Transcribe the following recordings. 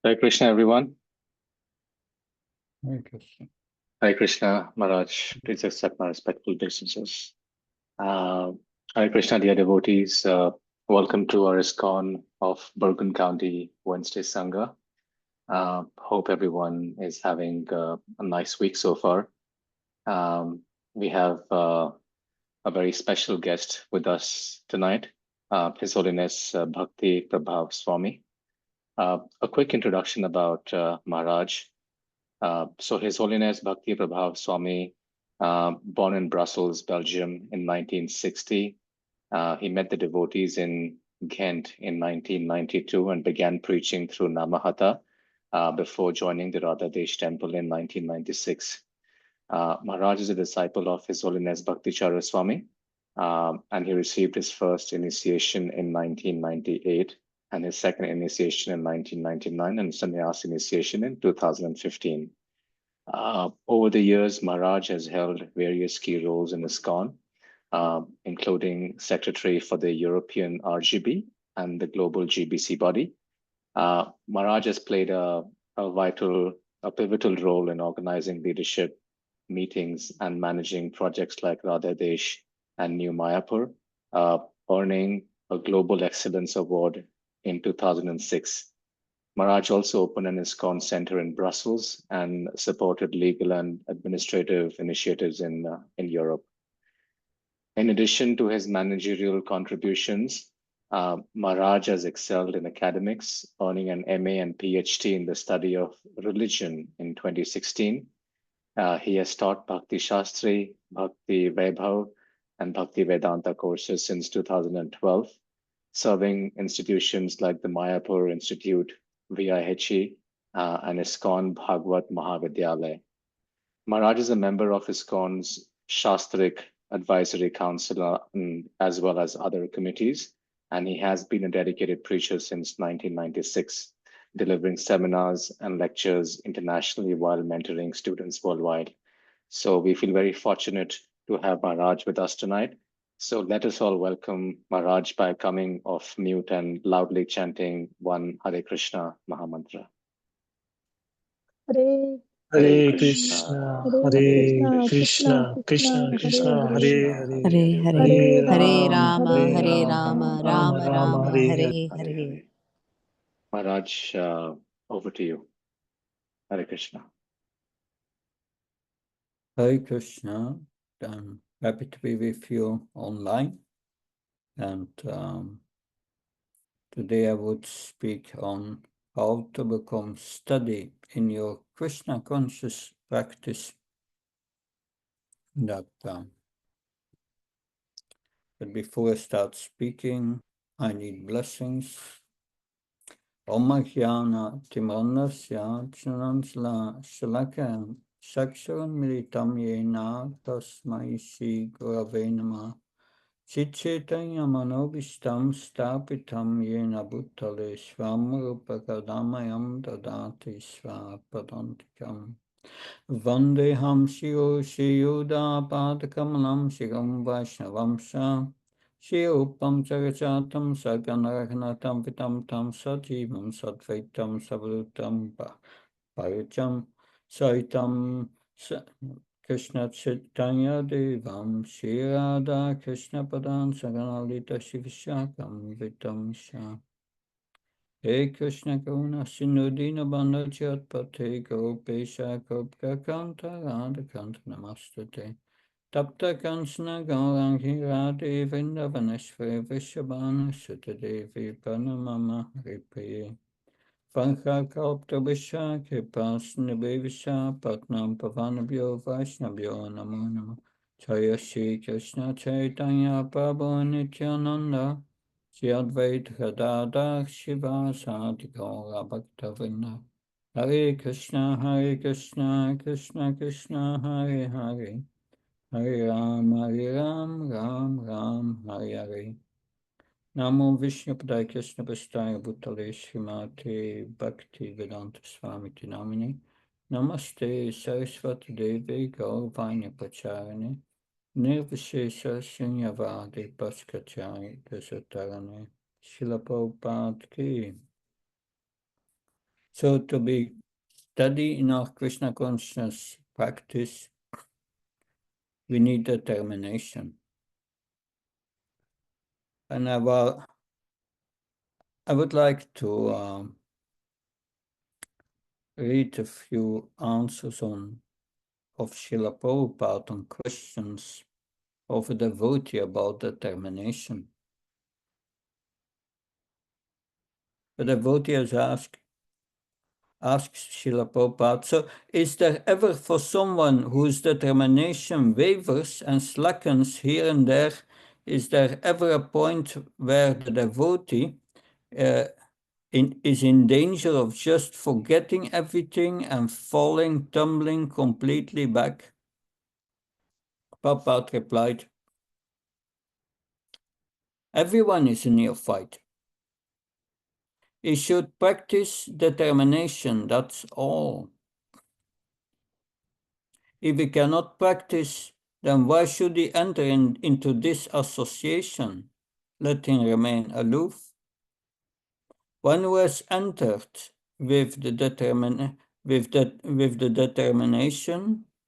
Hare Krishna, everyone. Hare Krishna. Hare Krishna, Maharaj. Please accept my respectful obeisances. Uh, Hare Krishna, dear devotees. Welcome to our ISKCON of Bergen County Wednesday Sangha. Hope everyone is having a nice week so far. We have a very special guest with us tonight, His Holiness Bhakti Prabhav Swami. A quick introduction about Maharaj. So His Holiness Bhakti Prabhav Swami, born in Brussels, Belgium in 1960. He met the devotees in Ghent in 1992 and began preaching through Namahata before joining the Radhadesh temple in 1996. Maharaj is a disciple of His Holiness Bhakticharya Swami, and he received his first initiation in 1998 and his second initiation in 1999 and sannyas initiation in 2015. Over the years, Maharaj has held various key roles in ISKCON, including secretary for the European RGB and the global GBC body. Maharaj has played a pivotal role in organizing leadership meetings and managing projects like Radhadesh and New Mayapur, earning a Global Excellence Award in 2006. Maharaj also opened an ISKCON center in Brussels and supported legal and administrative initiatives in Europe. In addition to his managerial contributions, Maharaj has excelled in academics, earning an MA and PhD in the study of religion in 2016. He has taught Bhakti Shastri, Bhakti Vaibhav, and Bhakti Vedanta courses since 2012, serving institutions like the Mayapur Institute, VIHE, and ISKCON Bhagwat Mahavidyalaya. Maharaj is a member of ISKCON's Shastric Advisory Council, as well as other committees, and he has been a dedicated preacher since 1996, delivering seminars and lectures internationally while mentoring students worldwide. So we feel very fortunate to have Maharaj with us tonight. So let us all welcome Maharaj by coming off mute and loudly chanting one Hare Krishna Mahamantra. Hare Hare Krishna, Hare Krishna, Krishna Krishna, Hare Hare, Hare Hare Hare Rama, Hare Rama, Rama Rama, Hare Hare. Maharaj, over to you. Hare Krishna. Hare Krishna. I'm happy to be with you online. And today I would speak on how to become steady in your Krishna conscious practice. But before I start speaking, I need blessings. Om Jnana Timanasya Jnanansla Shalakam Shaksharam Militam Yena Tasmai Shri Gurave Namah Chitchaitanya Manobishtam Stapitam Yena Bhutale Swamrupakadamayam Dadati Swapadantikam Vandeham Shio Shiyuda Padakamalam Shiram Vaishnavamsa Shiyopam Charachatam Saganaragnatam Vitam Tam Sajivam Sadvaitam Savrutam Paricham Saitam Krishna Chaitanya Devam Shirada Krishna Padan Saganalita Shivishakam Vitam Shah Hey Krishna Karuna Sindhu Bandha Chatpate Gopesha Gopka Kanta Radha Kanta Namastate Tapta Kansana Gaurangi Radhe Vrindavaneshwari Vishabhana Sutadevi Pranamama Haripriye Pankha Kalpta Visha Kripasna Bevisha Patnam Pavanabhyo Vaishnabhyo Namo Namo Jaya Shri Krishna Chaitanya Prabhu Nityananda Shri Advaita Gadadhar Shiva Sadi Gaura Bhaktavrinda Hare Krishna Krishna Krishna Hare Hare Hare Ram Ram Hare Hare Namo Vishnu Padaya Krishna Prasthaya Bhutale Srimate Bhakti Vedanta Swami Namini Namaste Saraswati Devi Gauravanya Pacharane Nirvishesha Shunyavadi Bhaskacharya Dasatarane Srila Prabhupada Ki So to be steady in our Krishna consciousness practice, we need determination. And I would like to read a few answers of Srila Prabhupada on questions of a devotee about determination. The devotee has asked Srila Prabhupada, so is there ever for someone whose determination wavers and slackens here and there, is there ever a point where the devotee is in danger of just forgetting everything and tumbling completely back? Prabhupada replied, everyone is a neophyte. He should practice determination, that's all. If he cannot practice, then why should he enter into this association? Let him remain aloof. One who has entered with the determination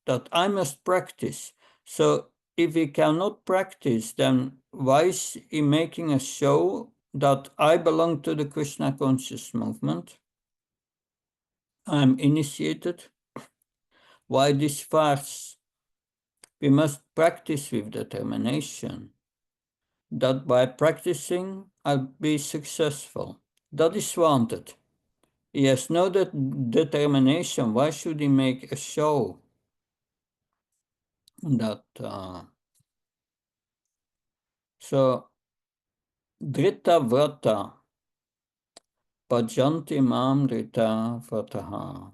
that I must practice. So if he cannot practice, then why is he making a show that I belong to the Krishna conscious movement? I'm initiated. Why this farce? We must practice with determination. That by practicing, I'll be successful. That is wanted. He has no determination. Why should he make a show? So, Drita Vrata, Bhajanti Mam Drita Vrataha.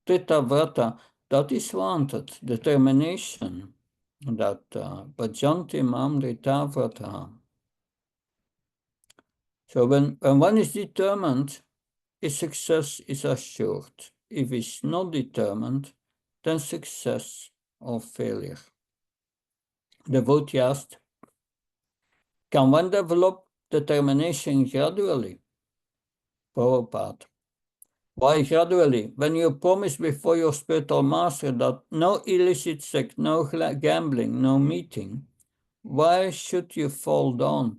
Drita Vrata, that is wanted, determination. That Bhajanti Mam Drita Vrataha. So when one is determined, his success is assured. If he's not determined, then success or failure. The devotee asked, can one develop determination gradually? Prabhupada, why gradually? When you promise before your spiritual master that no illicit sex, no gambling, no meeting, why should you fall down?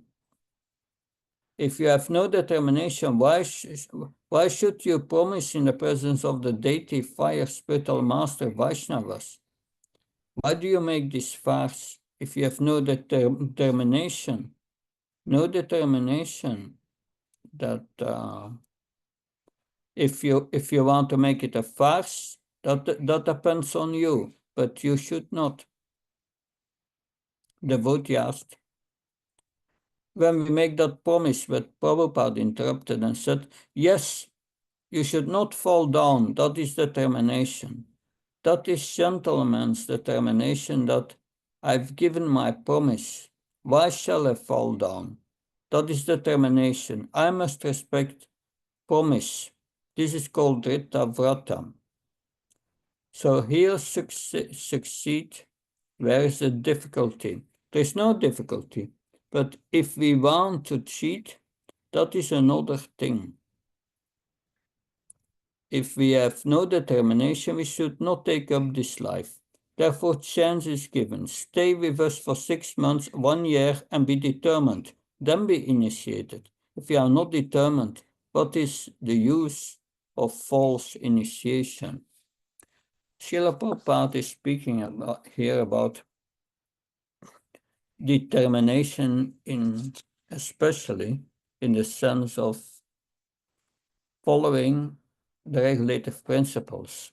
If you have no determination, why should you promise in the presence of the deity, fire, spiritual master, Vaishnavas? Why do you make this farce if you have no determination? No determination that if you want to make it a farce, that depends on you, but you should not. The devotee asked. When we make that promise, but Prabhupada interrupted and said, yes, you should not fall down. That is determination. That is gentleman's determination that I've given my promise. Why shall I fall down? That is determination. I must respect promise. This is called Drita Vrata. So here succeed. Where is the difficulty? There's no difficulty. But if we want to cheat, that is another thing. If we have no determination, we should not take up this life. Therefore, chance is given. Stay with us for 6 months, 1 year, and be determined. Then be initiated. If you are not determined, what is the use of false initiation? Srila Prabhupada is speaking here about determination, especially in the sense of following the regulative principles.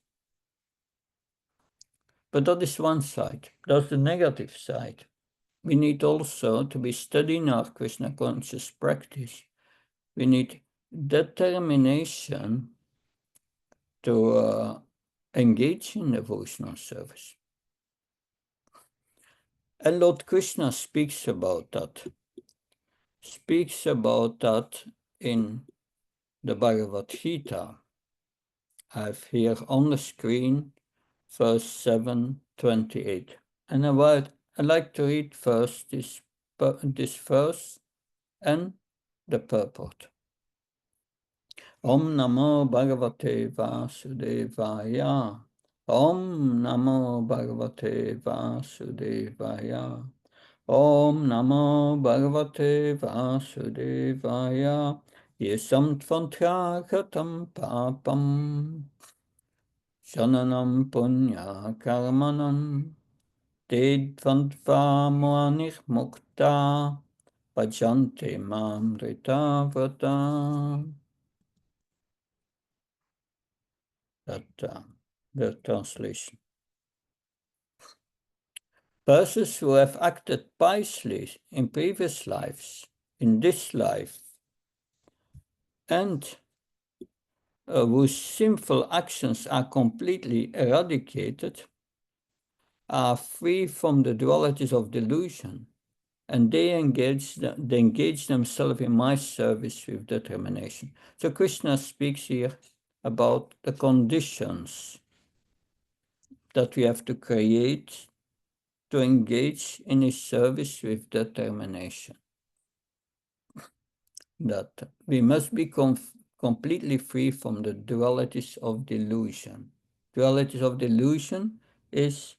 But that is one side. That's the negative side. We need also to be studying our Krishna conscious practice. We need determination to engage in devotional service. And Lord Krishna speaks about that. Speaks about that in the Bhagavad Gita. I have here on the screen verse 728. And I'd like to read first this verse and the purport. Om Namo Bhagavate Vasudevaya. Om Namo Bhagavate Vasudevaya. Om Namo Bhagavate Vasudevaya. Yesam Tvanthyagatam Papam. Shananam Punya Karmanam. Dedvantvamuanih Mukta. Bhajante Mam Vrita. The translation. Persons who have acted piously in previous lives, in this life, and whose sinful actions are completely eradicated, are free from the dualities of delusion, and they engage themselves in my service with determination. So Krishna speaks here about the conditions that we have to create to engage in his service with determination. That we must be completely free from the dualities of delusion. Dualities of delusion is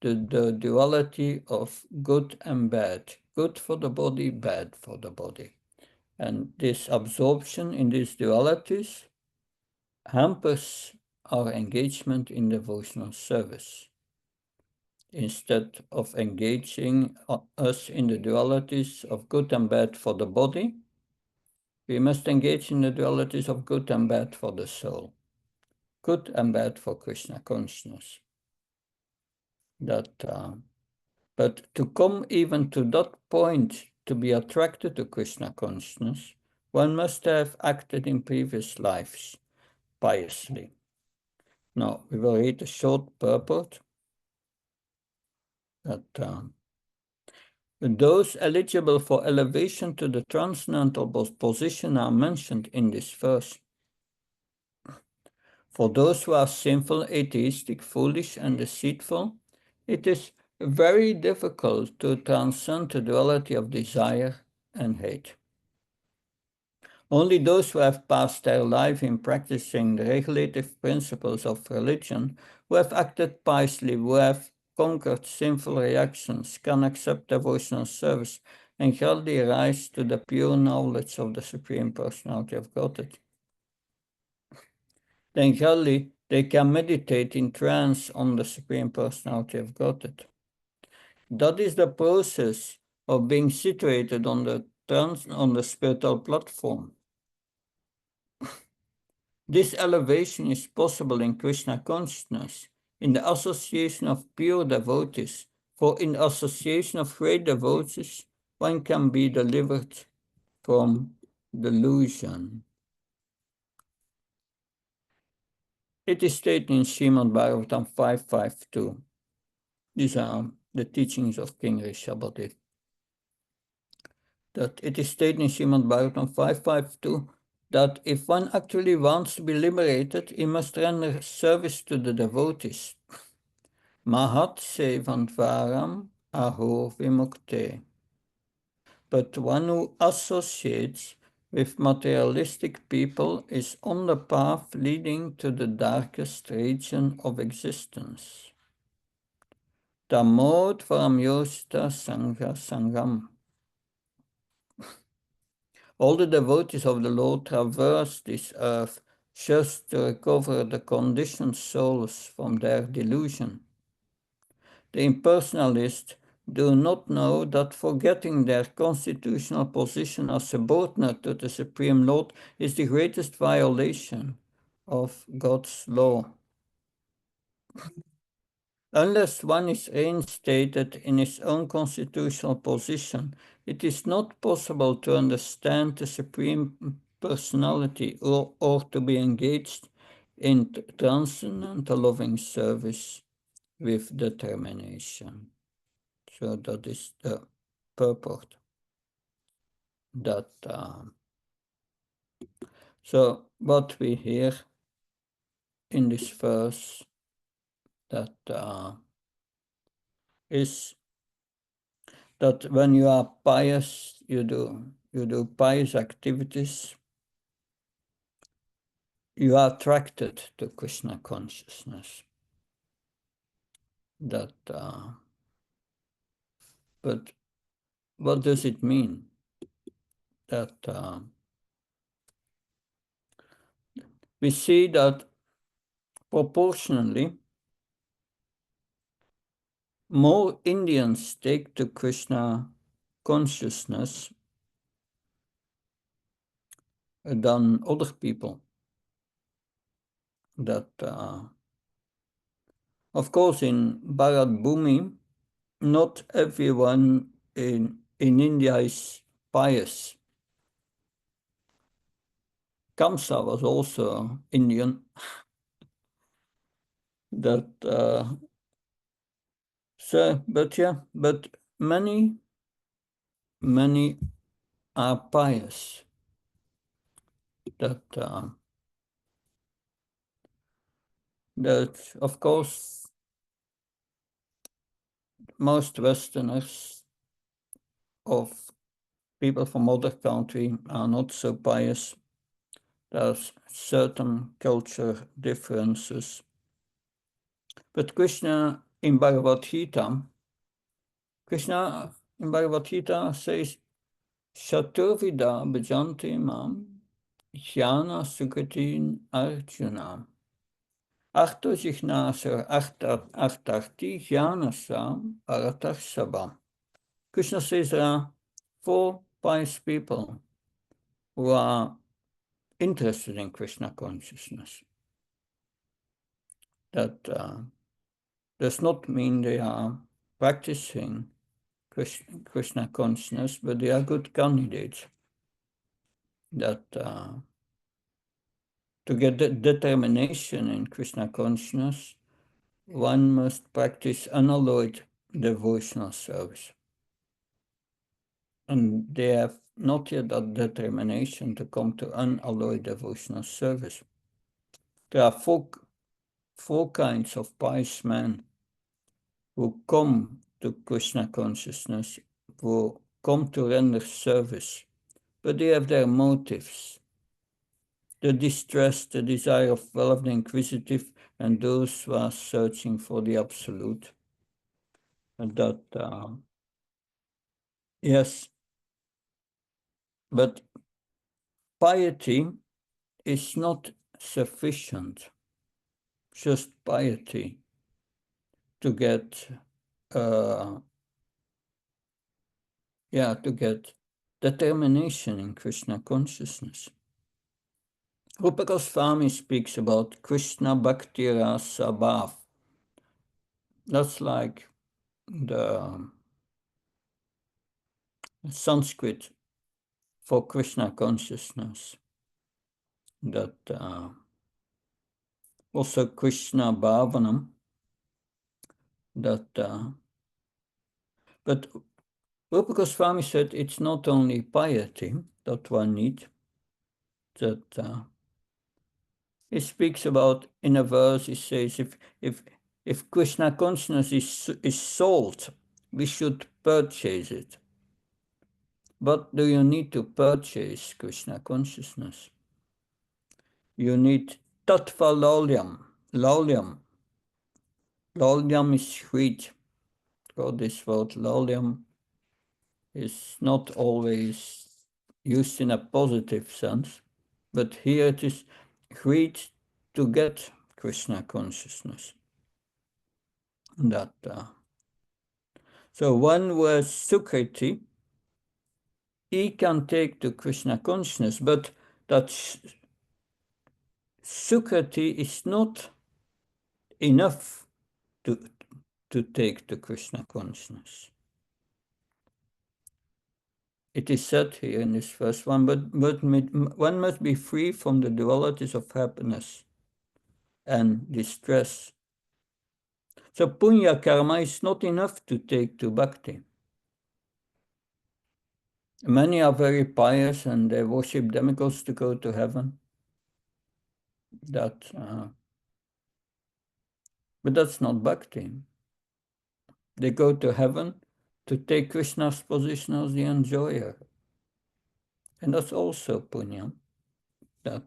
the duality of good and bad. Good for the body, bad for the body. And this absorption in these dualities hampers our engagement in devotional service. Instead of engaging us in the dualities of good and bad for the body, we must engage in the dualities of good and bad for the soul, good and bad for Krishna consciousness. But to come even to that point, to be attracted to Krishna consciousness, one must have acted in previous lives piously. Now, we will read a short purport that those eligible for elevation to the transcendental position are mentioned in this verse. For those who are sinful, atheistic, foolish, and deceitful, it is very difficult to transcend the duality of desire and hate. Only those who have passed their life in practicing the regulative principles of religion, who have acted piously, who have conquered sinful reactions, can accept devotional service and gradually rise to the pure knowledge of the Supreme Personality of Godhead. Then gradually they can meditate in trance on the Supreme Personality of Godhead. That is the process of being situated on the spiritual platform. This elevation is possible in Krishna consciousness, in the association of pure devotees, for in the association of great devotees, one can be delivered from delusion. It is stated in Srimad Bhagavatam 552. These are the teachings of King Rishabhadev. That it is stated in Srimad Bhagavatam 552 that if one actually wants to be liberated, he must render service to the devotees. Mahat sevantvaram aho vimukte. But one who associates with materialistic people is on the path leading to the darkest region of existence. Tamod varamyosta sangha sangam. All the devotees of the Lord traverse this earth just to recover the conditioned souls from their delusion. The impersonalists do not know that forgetting their constitutional position as subordinate to the Supreme Lord is the greatest violation of God's law. Unless one is reinstated in his own constitutional position, it is not possible to understand the Supreme Personality or to be engaged in transcendental loving service with determination. So that is the purport. That so what we hear in this verse that is that when you are pious, you do pious activities, you are attracted to Krishna consciousness. That, but what does it mean? That we see that proportionally more Indians take to Krishna consciousness than other people. That, of course, in Bharat Bhumi, not everyone in India is pious. Kamsa was also Indian. That so, but many are pious. That of course most Westerners of people from other country are not so pious. There's certain culture differences. But Krishna in Bhagavad Gita says, Shaturvida bhajanti mam jnana sukatin arjuna. Achto jichnasa achtarti jnanasam aratar. Krishna says there are 4 pious people who are interested in Krishna consciousness. That does not mean they are practicing Krishna consciousness, but they are good candidates. That to get determination in Krishna consciousness, one must practice unalloyed devotional service. And they have not yet that determination to come to unalloyed devotional service. There are 4 kinds of pious men who come to Krishna consciousness, who come to render service, but they have their motives. The distress, the desire of wealth, the inquisitive, and those who are searching for the absolute. And that, yes, but piety is not sufficient, just piety, to get determination in Krishna consciousness. Rupa Goswami speaks about Krishna Bhakti Rasa Bhav. That's like the Sanskrit for Krishna consciousness. That also Krishna Bhavanam. That but Rupa Goswami said it's not only piety that one needs. That he speaks about in a verse. He says if Krishna consciousness is sold, we should purchase it. What do you need to purchase Krishna consciousness? You need tattva laulyam. Laulyam is sweet. So this word laulyam is not always used in a positive sense, but here it is sweet to get Krishna consciousness. That so one was Sukriti, he can take to Krishna consciousness, but that Sukriti is not enough to take to Krishna consciousness. It is said here in this first one, but one must be free from the dualities of happiness and distress. So punya karma is not enough to take to bhakti. Many are very pious and they worship demigods to go to heaven. But that's not bhakti. They go to heaven to take Krishna's position as the enjoyer. And that's also punya. That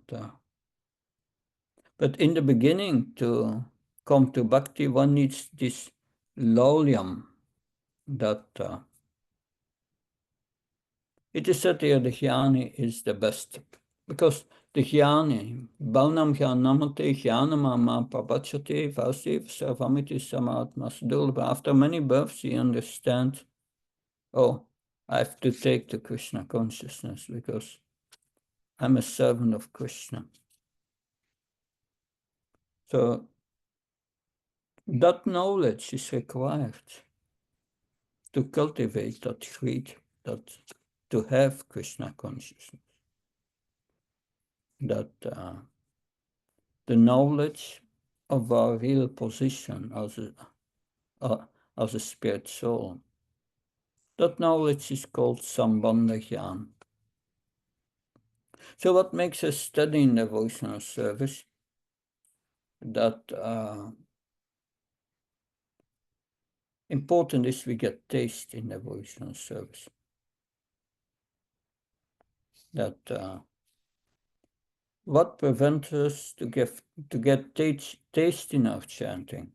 But in the beginning, to come to bhakti, one needs this laulyam, that it is said here the jnani is the best, because the jnani, Balnam Jnanamate Jnanamama Prabhachate Vasudev Sarvamiti Samatmas Dulva. After many births, he understands, oh, I have to take the Krishna consciousness because I'm a servant of Krishna. So that knowledge is required to cultivate that greed, that to have Krishna consciousness. That the knowledge of our real position as a spirit soul. That knowledge is called Sambandha Jnana. So what makes us study in devotional service? That important is we get taste in devotional service. That what prevents us to get taste in our chanting?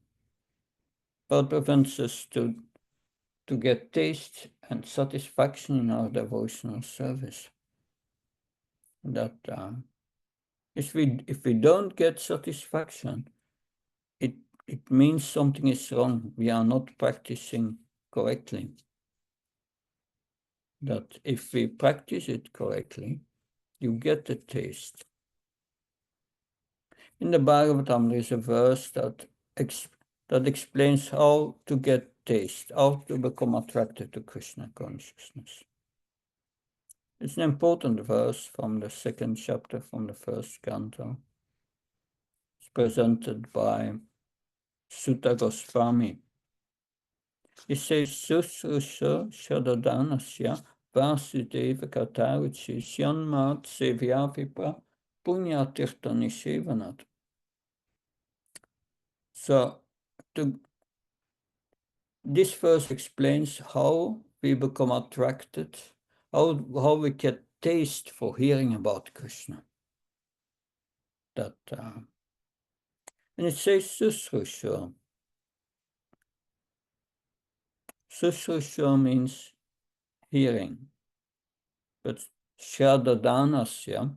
What prevents us to get taste and satisfaction in our devotional service? That if we don't get satisfaction, it means something is wrong. We are not practicing correctly. That if we practice it correctly, you get the taste. In the Bhagavatam, there is a verse that explains how to get taste, how to become attracted to Krishna consciousness. It's an important verse from the 2nd chapter, from the 1st canto. It's presented by Sutta Goswami. It says, Susrusha Shadadanasya Vasudeva Kataruchi Syanmat Sevyavipra Punyatirtani Sevanat. So, this verse explains how we become attracted, how we get taste for hearing about Krishna. That, and it says Susrusha. Susrusha means hearing, but Shadadanasya,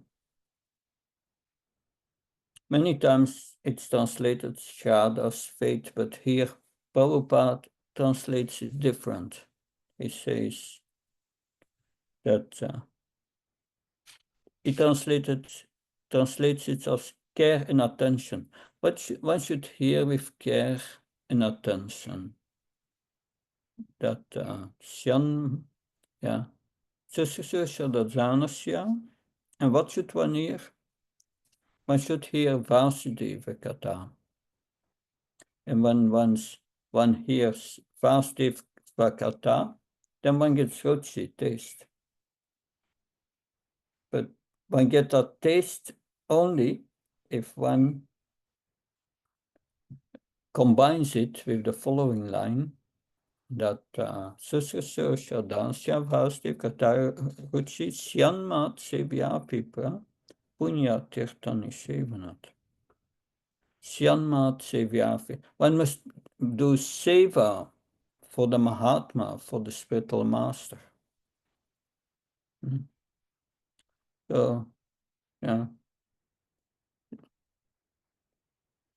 many times it's translated Shad as faith, but here Prabhupada translates it different. He says that he translates it as care and attention. But one should hear with care and attention. That Syan, yeah, Shadadanasya, and what should one hear? One should hear Vasudeva Katha. And when one hears Vasudeva Katha, then one gets ruchi, taste. But one gets that taste only if one combines it with the following line, that Susrusha Shadansya Vasudeva Katha ruchi Syanmat Sevya Pipra Punya Tirtani Sevanat. Syanmat Sevyafi. One must do seva for the Mahatma, for the spiritual master. So, yeah.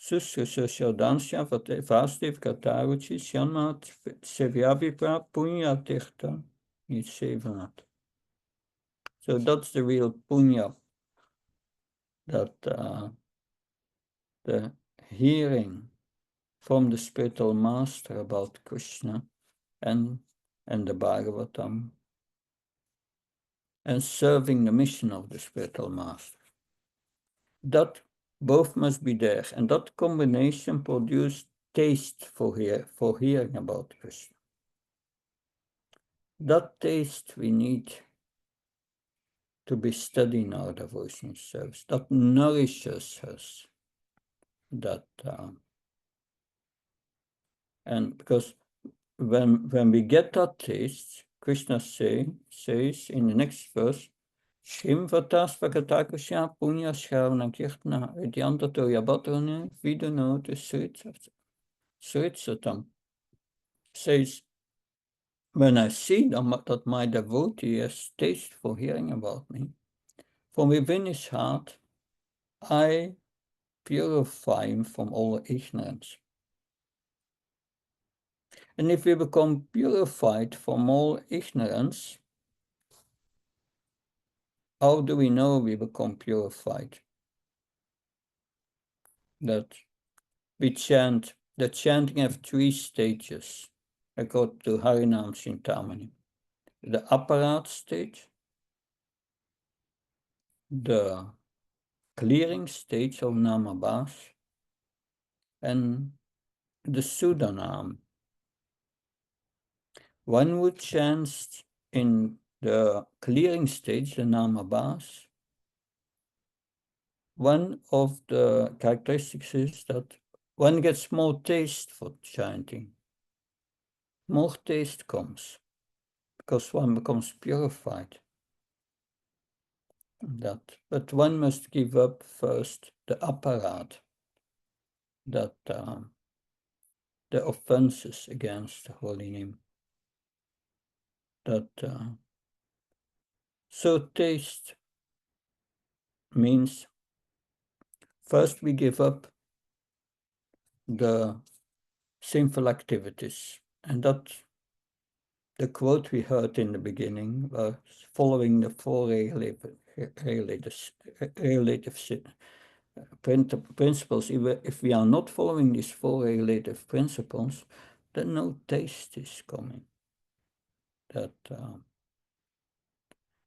Susrusha Shadansya Vasudeva Kataruchi Syanmat Sevyavipra Punya Tirtha Sevanat. So that's the real punya, that the hearing from the spiritual master about Krishna and the Bhagavatam, and serving the mission of the spiritual master. That both must be there, and that combination produces taste for hearing about Krishna. That taste we need to be studying in our devotional service. That nourishes us. That and because when we get that taste, Krishna says in the next verse, Shimvatasvagatakasya punya shravana kirtana vidyantato yabatrane vidanote Sritsatam says, when I see that my devotee has taste for hearing about me, from within his heart, I purify him from all ignorance. And if we become purified from all ignorance, how do we know we become purified? That we chant, the chanting have 3 stages, according to Harinam Chintamani. The apparat stage, the clearing stage of Namabhas, and the Sudanam. One would chant in the clearing stage, the Namabhas. One of the characteristics is that one gets more taste for chanting. More taste comes because one becomes purified. But one must give up first the apparat, that the offenses against the holy name. So taste means first we give up the sinful activities, and that the quote we heard in the beginning was following the 4 relative principles. If we are not following these 4 relative principles, then no taste is coming.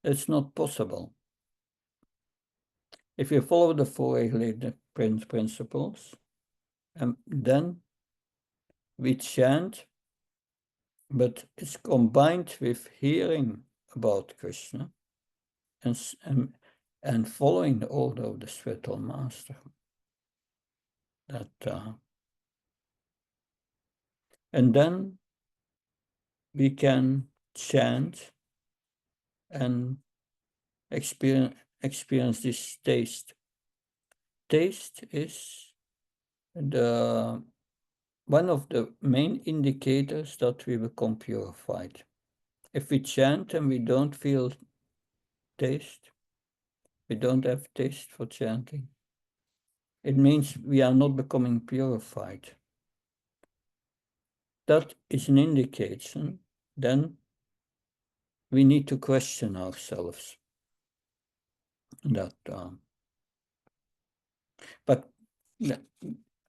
It's not possible. If you follow the 4 relative principles, then we chant, but it's combined with hearing about Krishna and following the order of the spiritual master. And then we can chant and experience this taste. Taste is one of the main indicators that we become purified. If we chant and we don't feel taste, we don't have taste for chanting, it means we are not becoming purified. That is an indication. Then we need to question ourselves. But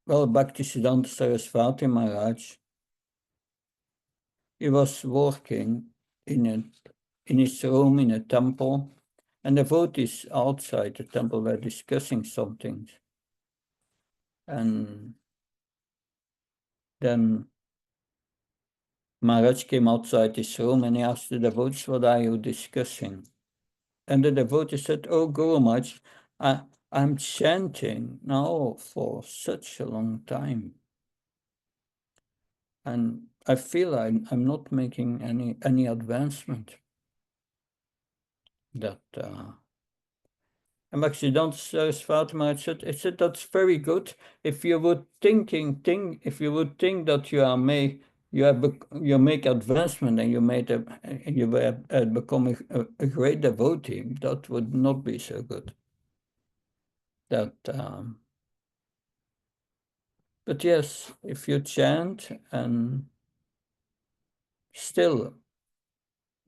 Bhaktisiddhanta Saraswati Maharaj, he was working in his room in a temple, and the devotees outside the temple were discussing something. And then Maharaj came outside his room and he asked the devotees, "What are you discussing?" And the devotee said, "Oh, Guru Maharaj, I'm chanting now for such a long time. And I feel I'm not making any advancement." And Bhaktisiddhanta Saraswati Maharaj said, "That's very good. If you would think that you make advancement and you become a great devotee, that would not be so good." But yes, if you chant and still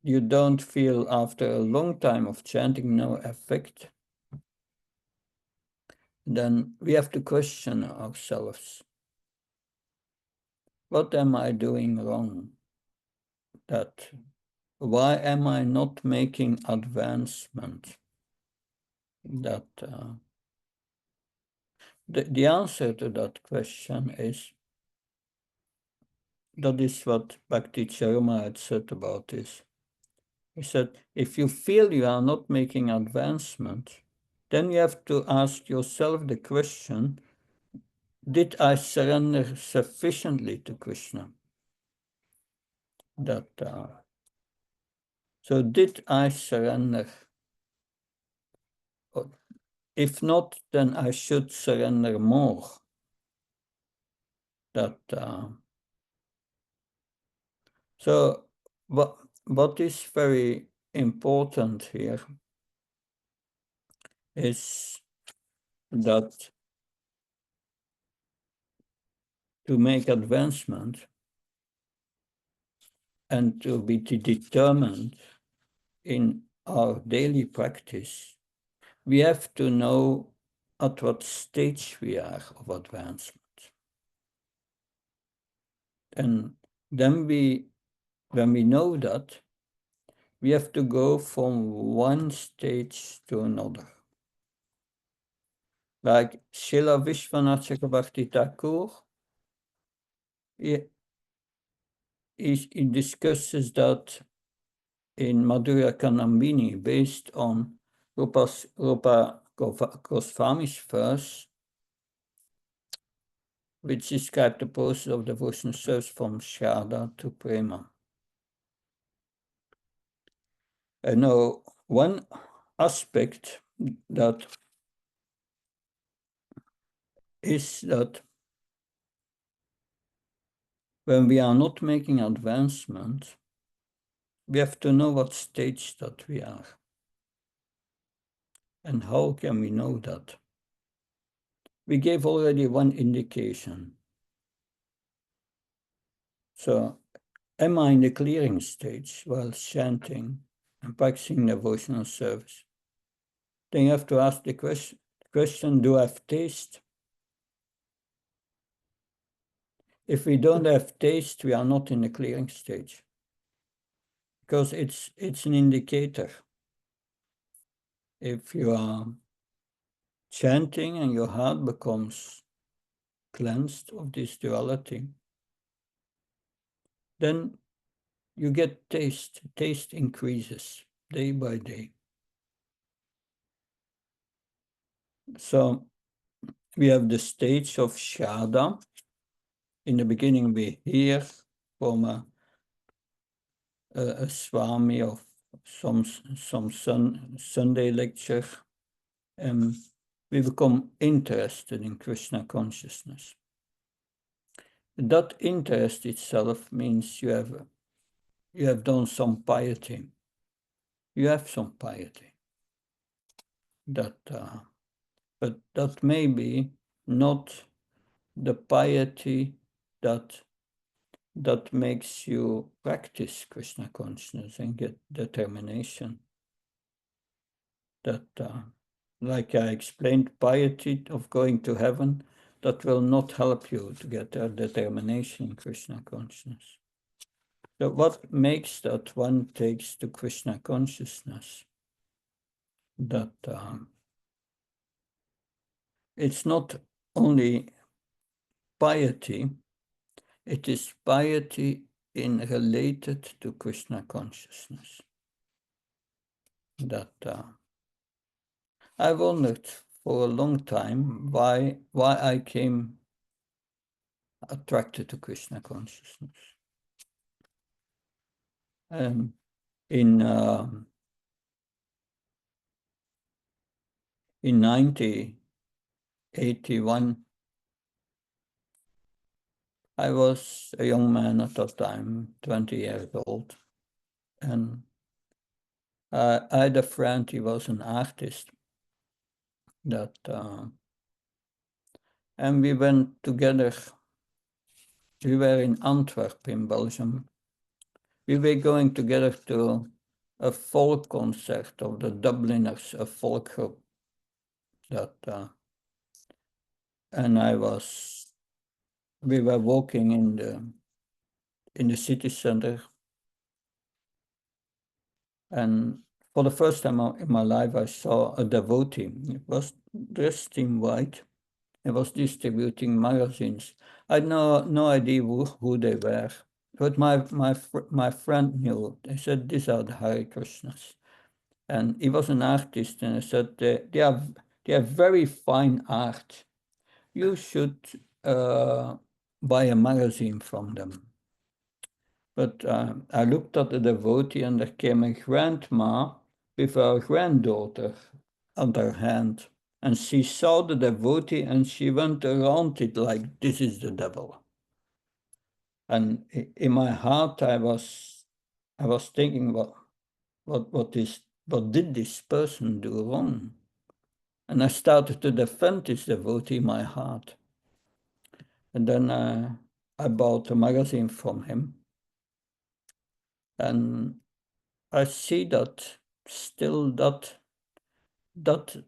you don't feel after a long time of chanting no effect, then we have to question ourselves. What am I doing wrong? Why am I not making advancement? The answer to that question is, that is what Bhakti Charuma had said about this. He said, if you feel you are not making advancement, then you have to ask yourself the question, did I surrender sufficiently to Krishna? So did I surrender if not, then I should surrender more. So what is very important here is that to make advancement and to be determined in our daily practice, we have to know at what stage we are of advancement. And then when we know that, we have to go from one stage to another. Like Srila Vishwanath Chakrabarti Thakur, he discusses that in Madhurya Kanambini, based on Rupa Goswami's verse, which described the process of devotional service from Shraddha to Prema. And now, one aspect that is that when we are not making advancement, we have to know what stage that we are. And how can we know that? We gave already one indication. So, am I in the clearing stage while chanting and practicing devotional service? Then you have to ask the question, do I have taste? If we don't have taste, we are not in the clearing stage. Because it's an indicator. If you are chanting and your heart becomes cleansed of this duality, then you get taste. Taste increases day by day. So we have the stage of Shraddha. In the beginning, we hear from a Swami of some Sunday lecture, and we become interested in Krishna consciousness. That interest itself means you have done some piety. You have some piety. But that may be not the piety that makes you practice Krishna consciousness and get determination. That, like I explained, piety of going to heaven, that will not help you to get a determination in Krishna consciousness. So what makes that one takes to Krishna consciousness? That it's not only piety, it is piety in related to Krishna consciousness. That I wondered for a long time why I came attracted to Krishna consciousness. In 1981, I was a young man at that time, 20 years old, and I had a friend, he was an artist, that, and we went together, we were in Antwerp in Belgium. We were going together to a folk concert of the Dubliners, a folk group, that, and we were walking in the city center, and for the first time in my life, I saw a devotee. It was dressed in white. He was distributing magazines. I had no idea who they were, but my friend knew. They said, these are the Hare Krishnas. And he was an artist, and I said, they have very fine art. You should buy a magazine from them. But I looked at the devotee, and there came a grandma with her granddaughter on her hand. and she saw the devotee and she went around it like, this is the devil. And in my heart, I was thinking, what did this person do wrong? And I started to defend this devotee in my heart. And then I bought a magazine from him. And I see that still that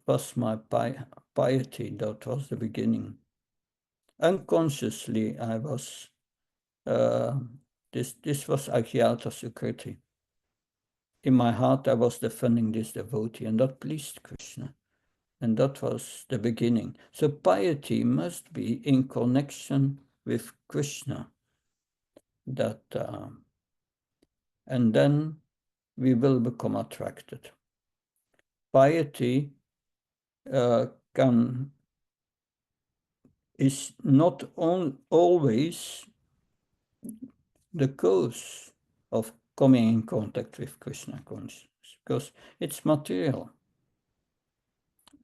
was my piety, that was the beginning. Unconsciously, I was, this was Agyata Sukriti. In my heart, I was defending this devotee, and that pleased Krishna. And that was the beginning. So piety must be in connection with Krishna. That, and then we will become attracted. Piety is not always the cause of coming in contact with Krishna consciousness, because it's material.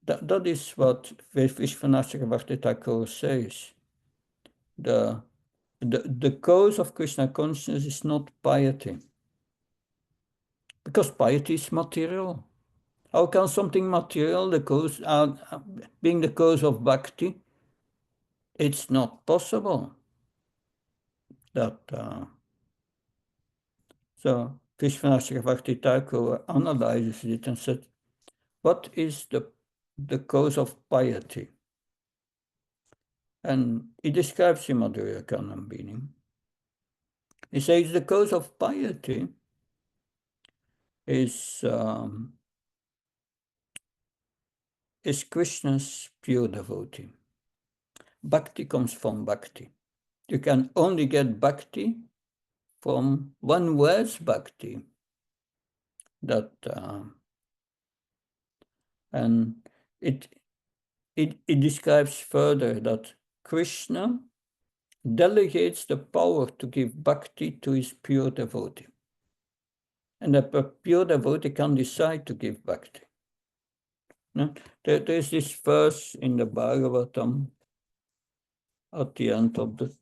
That is what Vishwanath Chakravarti Thakur says. The cause of Krishna consciousness is not piety, because piety is material. How can something material being the cause of bhakti? It's not possible. That so Vishwanath Chakravarti Thakur analyzes it and said, what is the cause of piety? And he describes in Madhurya Kanambini. He says the cause of piety is Krishna's pure devotee. Bhakti comes from bhakti. You can only get bhakti from one who has bhakti. That and it describes further that Krishna delegates the power to give bhakti to his pure devotee. And the pure devotee can decide to give bhakti. No? There's this verse in the Bhagavatam at the end of the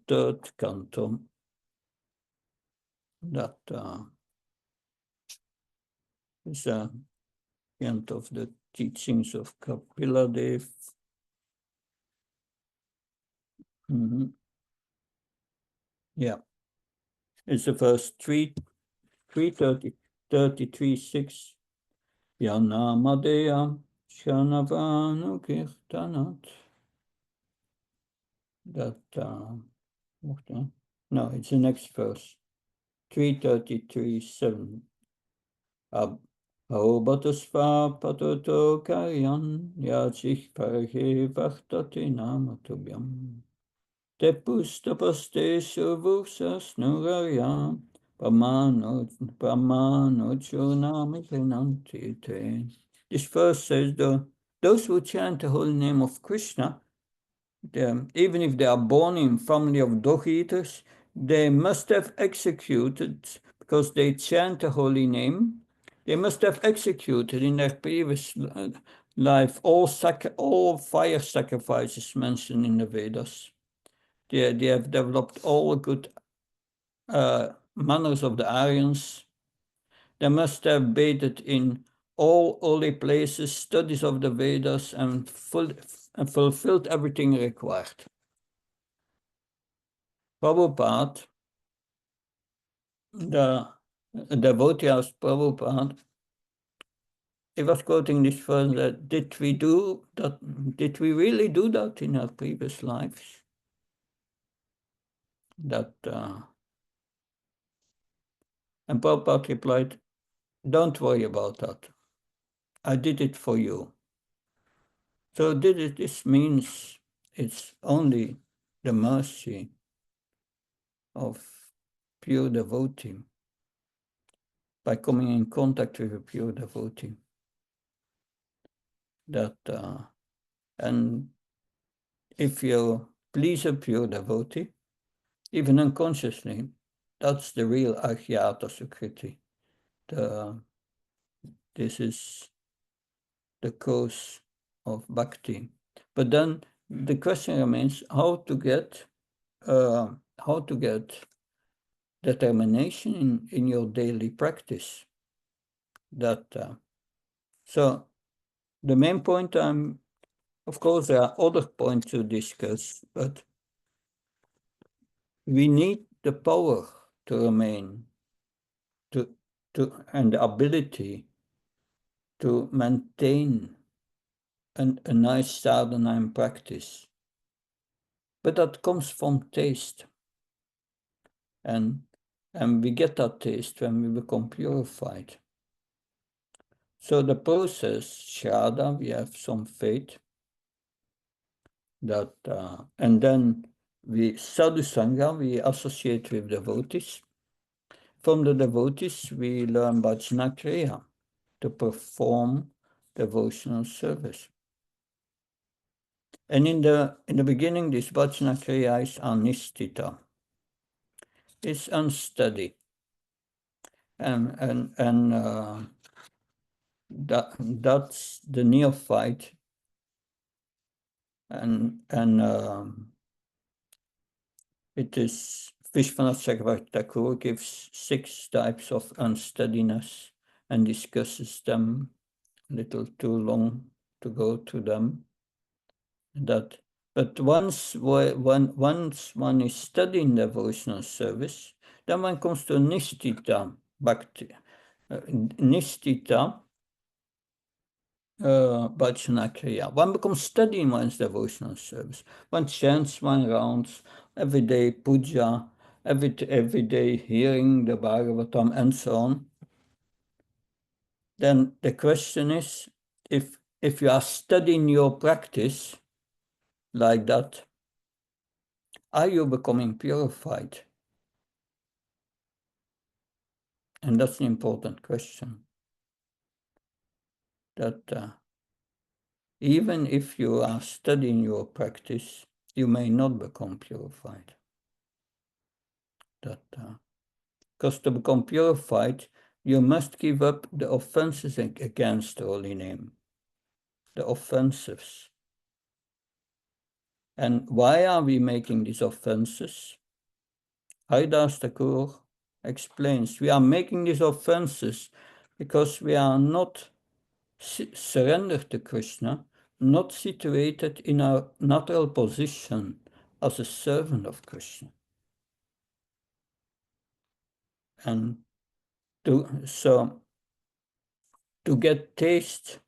third canto that is the end of the teachings of Kapila Dev. Yeah, it's the verse 333:6. Yanamadea Shanavanu Kirtanat. That no, it's the next verse. 333:7. Aobatasva patoto karyan yachich parhe vartate namatubhyam. Tepustapaste suvusas nuraryam pramanocho namikanantite. This verse says, those who chant the holy name of Krishna, even if they are born in family of dog eaters, they must have executed, because they chant the holy name, they must have executed in their previous life all fire sacrifices mentioned in the Vedas. They have developed all good manners of the Aryans. They must have bathed in all holy places, studies of the Vedas, and fulfilled everything required. Prabhupada, the devotee asked Prabhupada, he was quoting this verse, that did we do that? Did we really do that in our previous lives? That and Prabhupada replied, don't worry about that. I did it for you. So this means it's only the mercy of pure devotee by coming in contact with a pure devotee. That and if you please a pure devotee, even unconsciously, that's the real Agyata Sukriti. This is the cause of bhakti. But then the question remains how to get determination in your daily practice. So the main point, of course, there are other points to discuss, but we need the power to remain, and the ability to maintain a nice sadhana practice. But that comes from taste. And we get that taste when we become purified. So the process, Shraddha, we have some faith, that, and then we Sadhu Sangha, we associate with devotees. From the devotees, we learn Bhajana Kriya to perform devotional service. And in the beginning, this Bhajana Kriya is anistita. It's unsteady. And that's the neophyte. And it is Vishwanath Chakravarti Thakur gives 6 types of unsteadiness and discusses them a little too long to go through them. But once one is studying devotional service, then one comes to Nishtita Bhakti. Nishtita Bhajana Kriya. One becomes steady in one's devotional service. One chants, one rounds, every day puja, every day hearing the Bhagavatam and so on. Then the question is, if you are studying your practice like that, are you becoming purified? And that's an important question. That even if you are studying your practice, you may not become purified. Because to become purified, you must give up the offenses against the holy name, the offenses. And why are we making these offenses? Haridas Thakur explains, we are making these offenses because we are not surrendered to Krishna, not situated in our natural position as a servant of Krishna. And to get taste,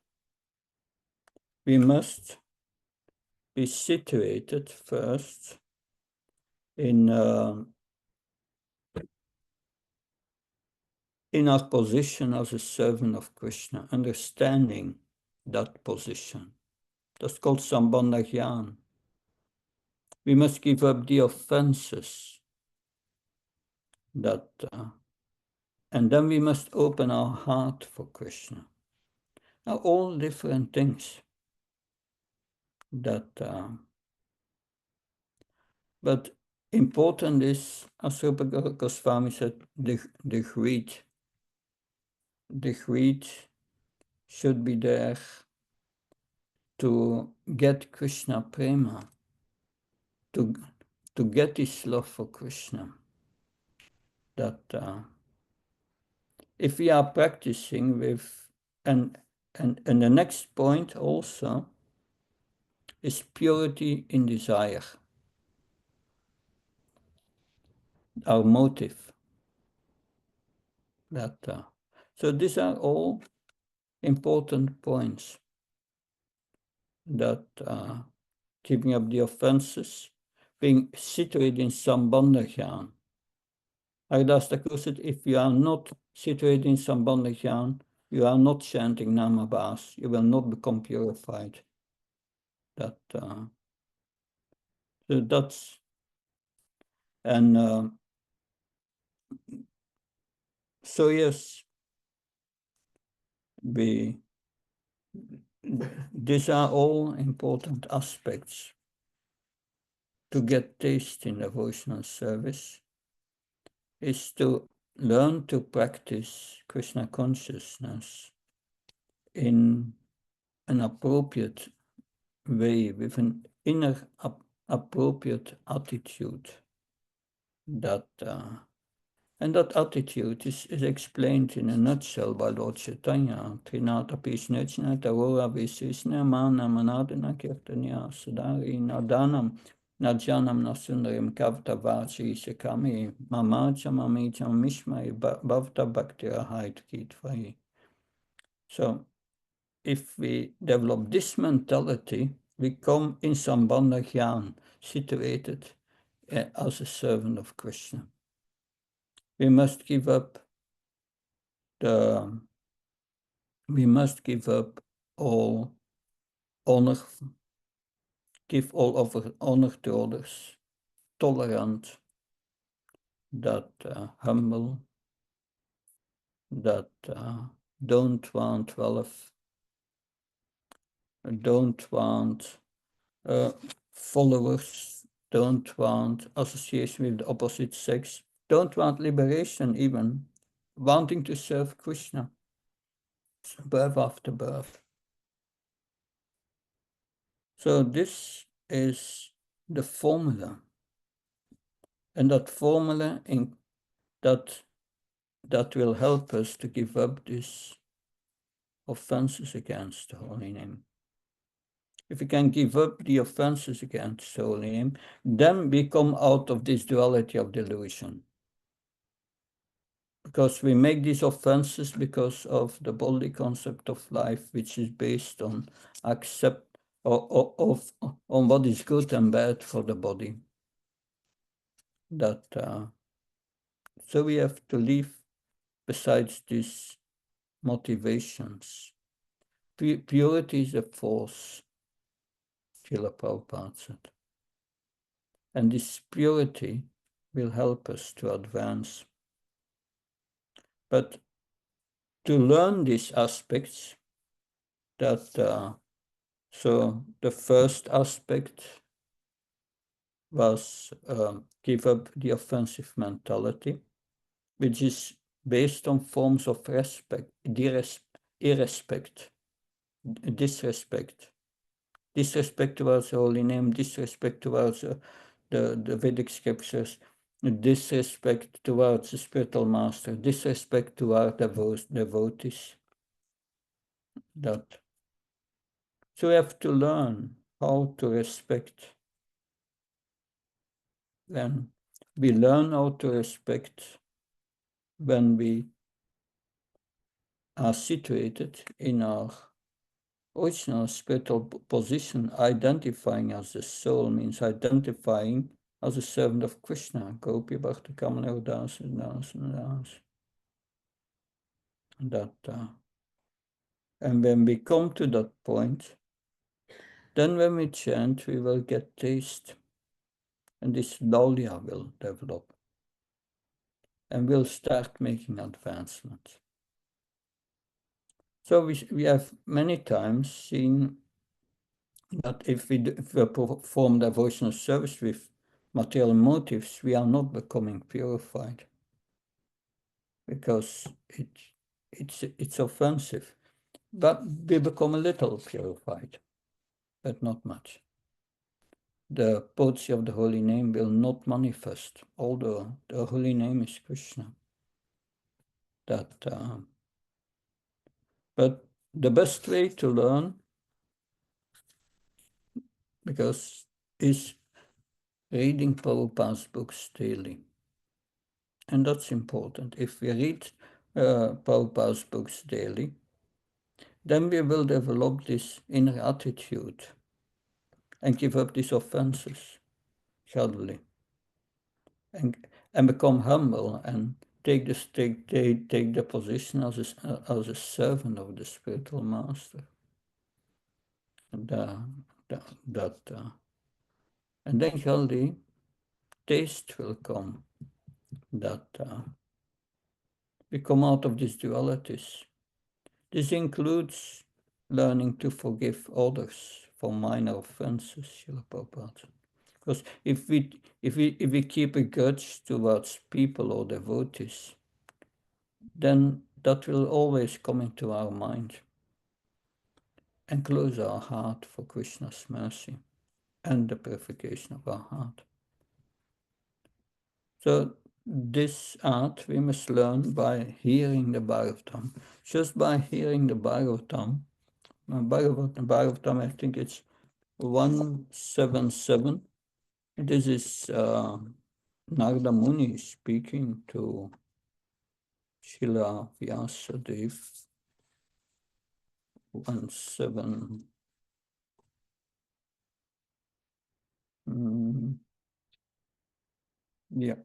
we must be situated first in our position as a servant of Krishna, understanding that position. That's called Sambandha Jnana. We must give up the offenses and then we must open our heart for Krishna. Now, all different things but important is, as Rupa Goswami said, the greed. The greed should be there to get Krishna prema, to get his love for Krishna. That if we are practicing with, and the next point also is purity in desire, our motive. So these are all important points. That giving up the offenses, being situated in Sambandha Jnana. Haridas Thakur said, if you are not situated in Sambandha Jnana, you are not chanting Namabhas, you will not become purified. So that's, and so yes, these are all important aspects to get taste in devotional service, is to learn to practice Krishna consciousness in an appropriate way, with an inner appropriate attitude. That and that attitude is explained in a nutshell by Lord Chaitanya. Trinata Pishnechna Tarora Visisna Mana Manadana Kirtanya Sudari Nadanam Najanam Nasundarim Kavta Vachi Shakami Mamacha Mamicha Mishmai Bhavta Bhaktira Hait Kitvai. So if we develop this mentality, we come in Sambandha Gyan, situated as a servant of Krishna. We must give up all honor, give all of honor to others, tolerant, that humble, that don't want wealth, don't want followers, don't want association with the opposite sex, don't want liberation even, wanting to serve Krishna, birth after birth. So this is the formula. And that formula that will help us to give up these offenses against the holy name. If we can give up the offenses against the holy name, then we come out of this duality of delusion. Because we make these offenses because of the bodily concept of life, which is based on on what is good and bad for the body. So we have to live besides these motivations. Purity is a force, Srila Prabhupada said. And this purity will help us to advance. But to learn these aspects, so the first aspect was give up the offensive mentality, which is based on forms of respect, disrespect towards the holy name, disrespect towards the Vedic scriptures, disrespect towards the spiritual master, disrespect towards devotees. So we have to learn how to respect. Then we learn how to respect when we are situated in our original spiritual position. Identifying as the soul means identifying as a servant of Krishna. Gopi Bhakti Kamala Das. And when we come to that point, then when we chant, we will get taste. And this Laulya will develop. And we'll start making advancements. So we have many times seen that if we perform devotional service with material motives, we are not becoming purified, because it's offensive. But we become a little purified, but not much. The potency of the holy name will not manifest, although the holy name is Krishna. But the best way to learn, is reading Prabhupada's books daily. And that's important. If we read Prabhupada's books daily, then we will develop this inner attitude and give up these offenses gradually, and become humble and take the position as a servant of the spiritual master. And then gradually taste will come, that we come out of these dualities. This includes learning to forgive others for minor offenses, Srila Prabhupada. Because if we keep a grudge towards people or devotees, then that will always come into our mind. and close our heart for Krishna's mercy and the purification of our heart. So this art we must learn by hearing the Bhagavatam. Just by hearing the Bhagavatam, Bhagavatam, I think it's 177. This is Narada Muni speaking to Srila Vyasadeva. 17. Yeah.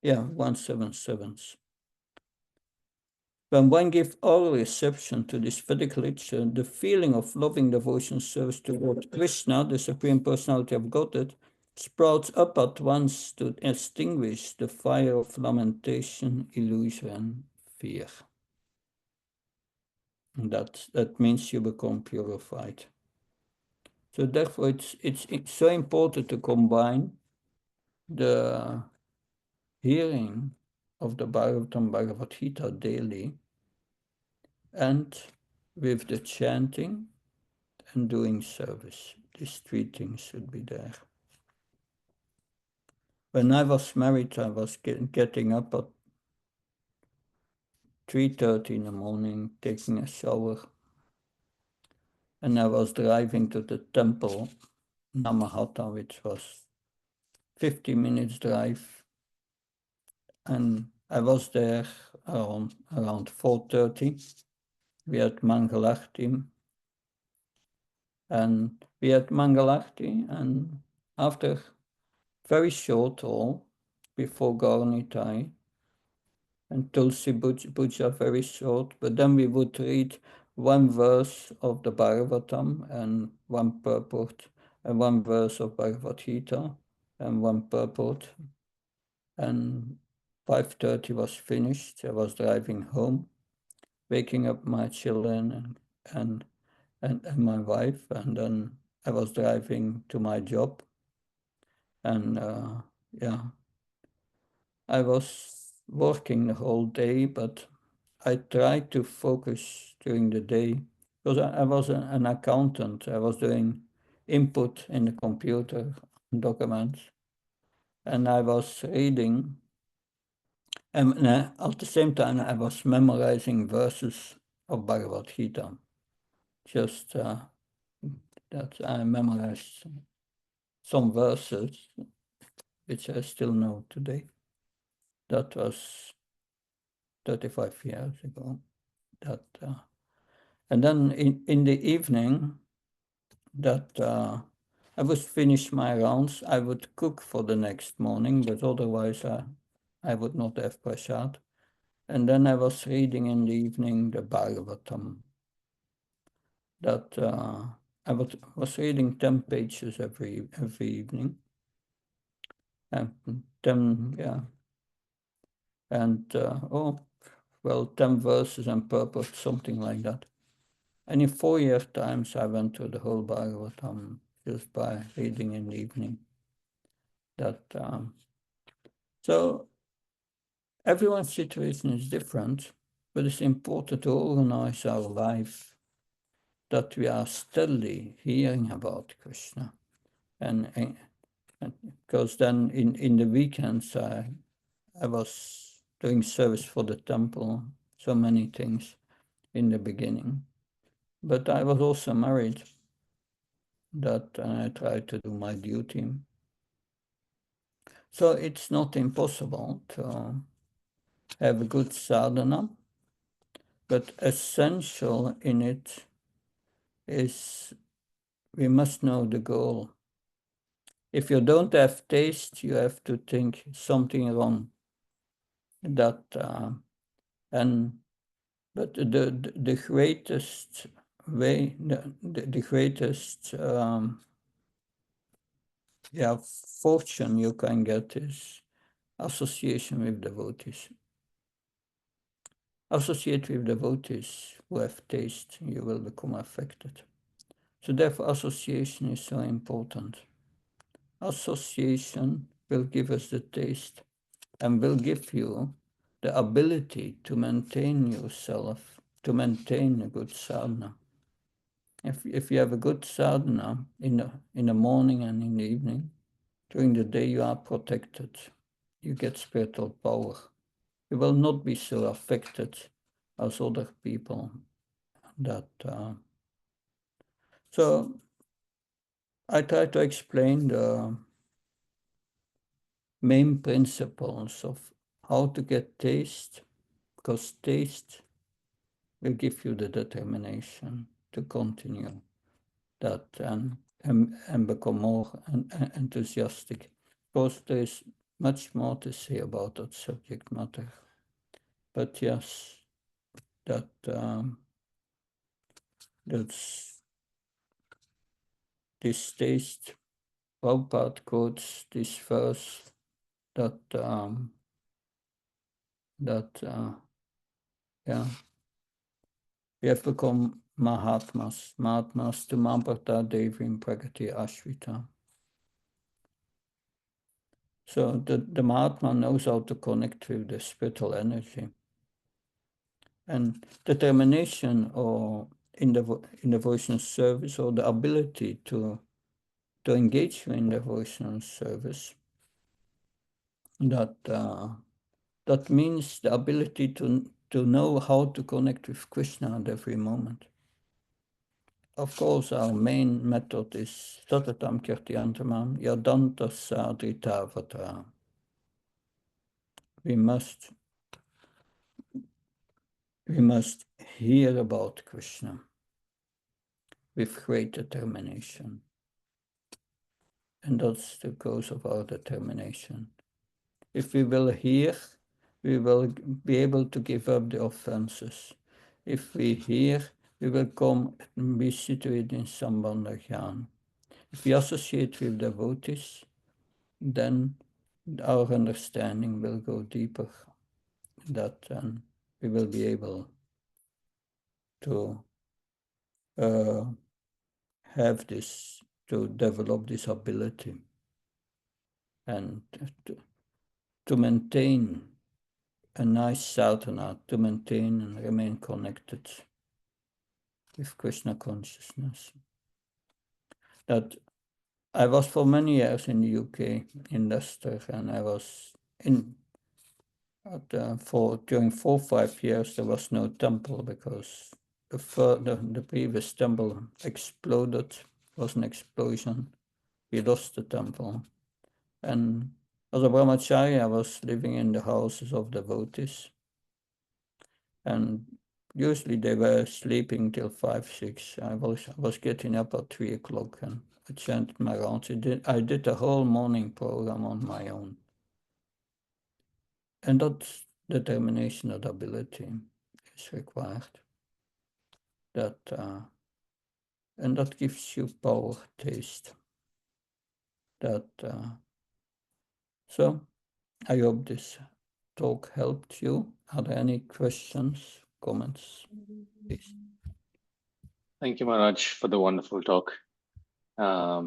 Yeah, 177. When one gives all reception to this Vedic literature, the feeling of loving devotion service to Lord Krishna, the Supreme Personality of Godhead, sprouts up at once to extinguish the fire of lamentation, illusion, and fear. And that means you become purified. So therefore, it's so important to combine the hearing of the Bhagavatam Bhagavad Gita daily and with the chanting and doing service. These three things should be there. When I was married, I was getting up at 3:30 in the morning, taking a shower, and I was driving to the temple, Namahatta, which was 50 minutes drive, and I was there around 4:30. We had Mangalarti, and and after very short all before Gaurnitai and Tulsi Puja very short, but then we would read one verse of the Bhagavatam and one purport, and one verse of Bhagavad Gita and one purport, and 5:30 was finished. I was driving home, waking up my children and my wife, and then I was driving to my job, and yeah, I was working the whole day, but I tried to focus during the day because I was an accountant. I was doing input in the computer documents, and I was reading, and at the same time I was memorizing verses of Bhagavad Gita. Just that I memorized some verses which I still know today. That was 35 years ago. And then in the evening, that I would finish my rounds. I would cook for the next morning, but otherwise I would not have prasad. And then I was reading in the evening the Bhagavatam. That I was reading 10 pages every evening. And 10, yeah. And 10 verses and purport, something like that. And in 4 years' times, I went through the whole Bhagavatam just by reading in the evening. So everyone's situation is different, but it's important to organize our life that we are steadily hearing about Krishna. And because then in the weekends, I was doing service for the temple, so many things in the beginning. But I was also married, that I tried to do my duty. So it's not impossible to have a good sadhana, but essential in it is we must know the goal. If you don't have taste, you have to think something wrong. But the greatest way, the greatest fortune you can get is association with devotees. Associate with devotees who have taste, you will become affected. So therefore association is so important. Association will give us the taste and will give you the ability to maintain yourself to maintain a good sadhana. If you have a good sadhana in the morning and in the evening, during the day you are protected. You get spiritual power. You will not be so affected as other people. So I try to explain the main principles of how to get taste, because taste will give you the determination to continue that and become more enthusiastic. Of course, there is much more to say about that subject matter. But yes, that's this taste. Prabhupada quotes this verse that we have become Mahatmas to Mamparta Devim Pragati Ashvita. So the Mahatma knows how to connect with the spiritual energy. And determination or in devotional service, or the ability to engage in devotional service, that means the ability to know how to connect with Krishna at every moment. Of course, our main method is Satatam Kirtiyantamam Yadanta Sadritavatra. We must hear about Krishna with great determination. And that's the cause of our determination. If we will hear, we will be able to give up the offenses. If we hear, we will come and be situated in Sambandha Jnana. If we associate with devotees, then our understanding will go deeper. That we will be able to have this, to develop this ability and to maintain a nice sadhana, to maintain and remain connected with Krishna consciousness. That I was for many years in the UK, in Leicester, and I was during 4 or 5 years there was no temple because the previous temple exploded. It was an explosion. We lost the temple. And as a brahmachari, I was living in the houses of devotees. And usually they were sleeping till 5, 6. I was getting up at 3 o'clock and I chanted my rounds. I did the whole morning program on my own. And that's determination and ability is required. And that gives you power, taste. So I hope this talk helped you. Are there any questions, comments? Please. Thank you, Maharaj, for the wonderful talk.